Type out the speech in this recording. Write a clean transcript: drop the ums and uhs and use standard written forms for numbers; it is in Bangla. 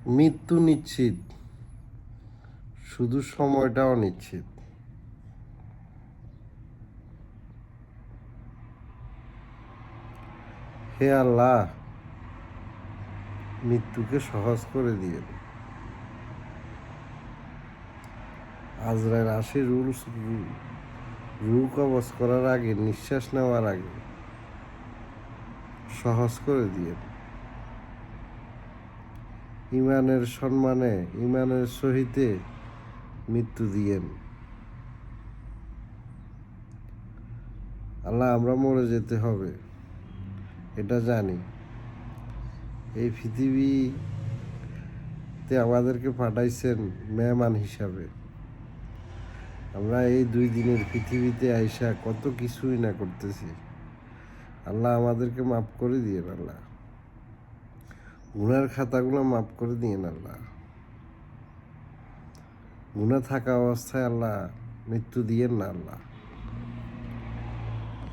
মৃত্যু নিশ্চিত, শুধু সময়টা অনিশ্চিত। হে আল্লাহ, মৃত্যুকে সহজ করে দিয়েন। আজরাইল আসে রূহ কবজ করার আগে, নিঃশ্বাস নেওয়ার আগে সহজ করে দিয়েন। ইমানের সম্মানে, ইমানের সহিতে মৃত্যু দিয়েন। আল্লাহ, আমরা মরে যেতে হবে, এটা জানি। এই পৃথিবীতে আমাদেরকে পাঠাইছেন মেহমান হিসাবে। আমরা এই 2 দিনের পৃথিবীতে আইসা কত কিছুই না করতেছি। আল্লাহ, আমাদেরকে মাফ করে দিয়েন। আল্লাহ, গুনার খাতাগুলো মাফ করে দিয়েন। আল্লাহ, গুনাহ থাকা অবস্থায় আল্লাহ মৃত্যু দিয়েন না। আল্লাহ,